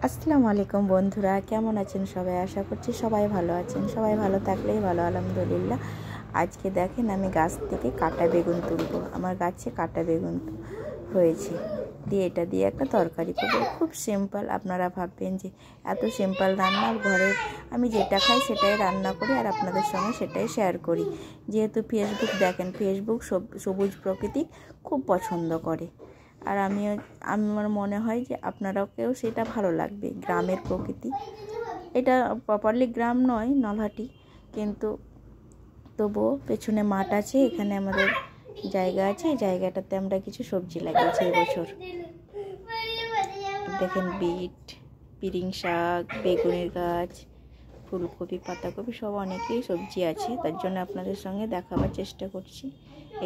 আসসালামু আলাইকুম বন্ধুরা, কেমন আছেন সবাই? আশা করছি সবাই ভালো আছেন। সবাই ভালো থাকলেই ভালো, আলহামদুলিল্লাহ। আজকে দেখেন আমি গাছ থেকে কাটা বেগুন তুলবো। আমার গাছে কাটা বেগুন হয়েছে, দিয়ে এটা দিয়ে একটা তরকারি করবো। খুব সিম্পল। আপনারা ভাববেন যে এত সিম্পল রান্না, ঘরে আমি যেটা খাই সেটাই রান্না করি আর আপনাদের সঙ্গে সেটাই শেয়ার করি। যেহেতু ফেসবুক দেখেন, ফেসবুক সবুজ প্রকৃতি খুব পছন্দ করে। আর আমার মনে হয় যে আপনারাকেও সেটা ভালো লাগবে। গ্রামের প্রকৃতি, এটা প্রপারলি গ্রাম নয়, নলহাটি, কিন্তু তবুও পেছনে মাঠ আছে, এখানে আমাদের জায়গা আছে। এই জায়গাটাতে আমরা কিছু সবজি লাগিয়েছি এবছর। দেখেন বিট, পিরিং শাক, বেগুনের গাছ, ফুলকপি, পাতাকপি সব অনেকেই সবজি আছে। তার জন্য আপনাদের সঙ্গে দেখাবার চেষ্টা করছি।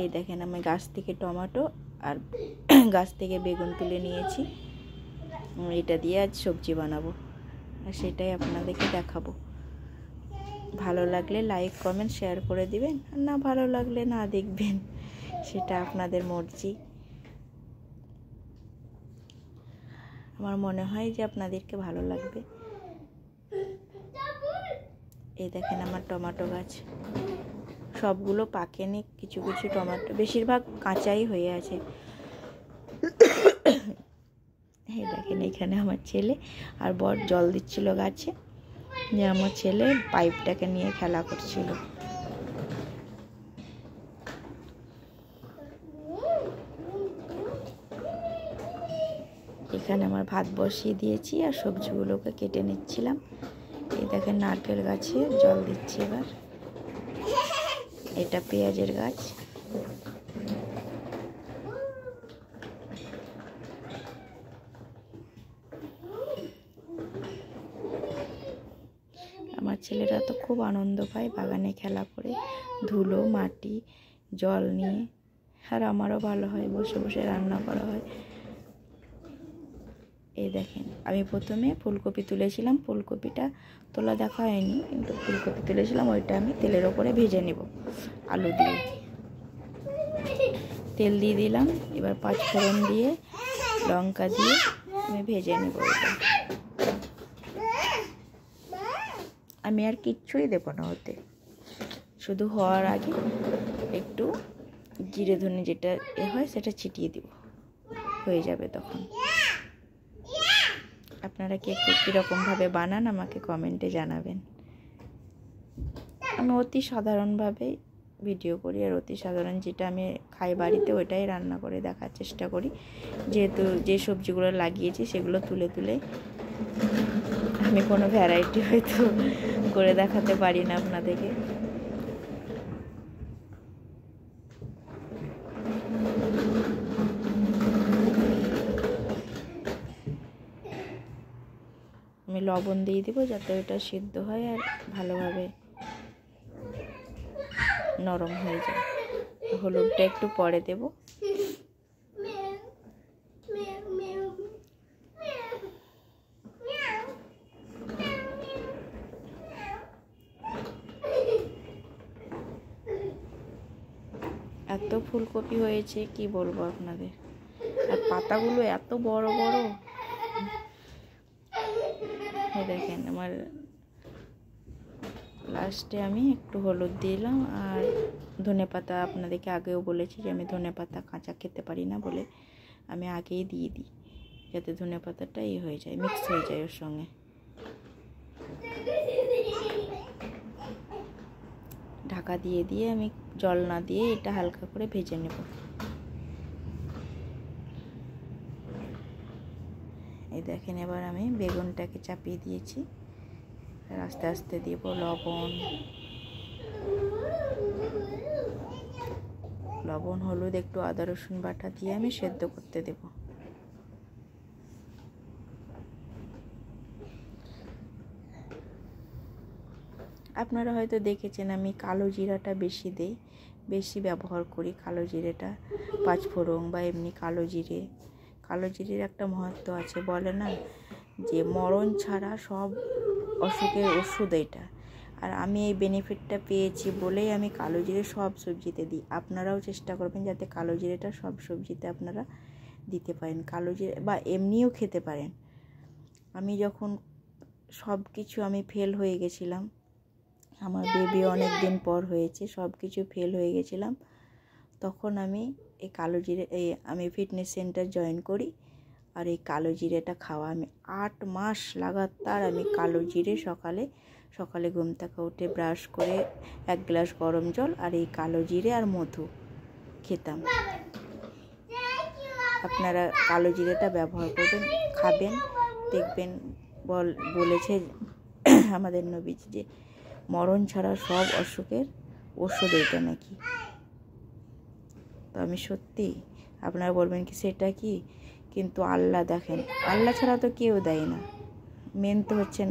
এই দেখেন আমি গাছ থেকে টমেটো আর গাছ থেকে বেগুন তুলে নিয়েছি। এটা দিয়ে আজ সবজি বানাবো আর সেটাই আপনাদেরকে দেখাবো। ভালো লাগলে লাইক কমেন্ট শেয়ার করে দিবেন, আর না ভালো লাগলে না দেখবেন, সেটা আপনাদের মর্জি। আমার মনে হয় যে আপনাদেরকে ভালো লাগবে। এই দেখেন আমার টমেটো গাছ, সবগুলো পাকেনি, কিছু কিছু টমেটো, বেশিরভাগ কাঁচাই হয়ে আছে। এই দেখেন এখানে আমার ছেলে আর বর জল দিচ্ছিল গাছে, যে আমার ছেলে পাইপটাকে নিয়ে খেলা করছিল। এখানে আমার ভাত বসিয়ে দিয়েছি আর সবজিগুলোকে কেটে নিচ্ছিলাম। এই দেখেন নারকেল গাছে জল দিচ্ছি এবার। এটা পেঁয়াজের গাছ। আমার ছেলেরা তো খুব আনন্দ পায় বাগানে খেলা করে, ধুলো মাটি জল নিয়ে। আর আমারও ভালো হয়, বসে বসে রান্না করা হয়। এই দেখেন আমি প্রথমে ফুলকপি তুলেছিলাম, ফুলকপিটা তোলা দেখা হয়নি, কিন্তু ফুলকপি তুলেছিলাম, ওইটা আমি তেলের ওপরে ভেজে নেব আলু দিয়ে। তেল দিয়ে দিলাম, এবার পাঁচফোড়ন দিয়ে লঙ্কা দিয়ে আমি ভেজে নেব ওইটা। আমি আর কিচ্ছুই দেবো না ওতে, শুধু হওয়ার আগে একটু জিরে ধনে যেটা হয় সেটা ছিটিয়ে দিব, হয়ে যাবে তখন। আপনারা কে কে কীরকমভাবে বানান আমাকে কমেন্টে জানাবেন। আমি অতি সাধারণভাবে ভিডিও করি, আর অতি সাধারণ যেটা আমি খাই বাড়িতে ওইটাই রান্না করে দেখার চেষ্টা করি। যেহেতু যে সবজিগুলো লাগিয়েছি সেগুলো তুলে তুলে, আমি কোনো ভ্যারাইটি হয়তো করে দেখাতে পারি না আপনাদেরকে। আমি লবণ দিয়ে দিব যাতে ওইটা সিদ্ধ হয় আর ভালোভাবে নরম হয়ে যায়। হলুদটা একটু পরে দেব। এত ফুলকপি হয়েছে কি বলবো আপনাদের, আর পাতাগুলো এত বড় বড়। দেখেন আমার লাস্টে আমি একটু হলুদ দিলাম আর ধনেপাতা। আপনাদেরকে আগেও বলেছি যে আমি ধনেপাতা কাঁচা খেতে পারি না বলে আমি আগেই দিয়ে দিই, যাতে ধনেপাতাটা হয়ে যায়, মিক্স হয়ে যায় ওর সঙ্গে। ঢাকা দিয়ে দিয়ে আমি জল না দিয়ে এটা হালকা করে ভেজে নেব। এই দেখেন এবার আমি বেগুনটাকে চাপিয়ে দিয়েছি, আস্তে আস্তে দিব লবণ হলুদ একটু আদা রসুন বাটা দিয়ে আমি সেদ্ধ করতে দেব। আপনারা হয়তো দেখেছেন আমি কালো জিরাটা বেশি ব্যবহার করি। কালো জিরেটা পাঁচফোড়ন বা এমনি কালো জিরের একটা মহত্ব আছে, বলে না যে মরণ ছাড়া সব অসুখের ওষুধ এটা। আর আমি এই বেনিফিটটা পেয়েছি বলেই আমি কালো জিরে সব সবজিতে দিই। আপনারাও চেষ্টা করবেন যাতে কালো জিরেটা সব সবজিতে আপনারা দিতে পারেন। কালো জিরে বা এমনিও খেতে পারেন। আমি যখন সব কিছু আমি ফেল হয়ে গেছিলাম, আমার বেবি অনেক দিন পর হয়েছে, সব কিছু ফেল হয়ে গেছিলাম, তখন আমি এই কালো জিরে আমি ফিটনেস সেন্টার জয়েন করি। আর এই কালো জিরেটা খাওয়া, আমি 8 মাস লাগাতার আমি কালো জিরে সকালে ঘুম থেকে উঠে ব্রাশ করে 1 গ্লাস গরম জল আর এই কালো জিরে আর মধু খেতাম। আপনারা কালো জিরেটা ব্যবহার করবেন, খাবেন, দেখবেন। বলেছে আমাদের নবীজি যে মরণ ছাড়া সব অসুখের ওষুধ এটা নাকি। তো আমি সত্যি, আপনারা বলবেন কি সেটা কি, কিন্তু আল্লাহ দেখেন, আল্লাহ ছাড়া তো কেউ দেয় না, মেন তো হচ্ছেন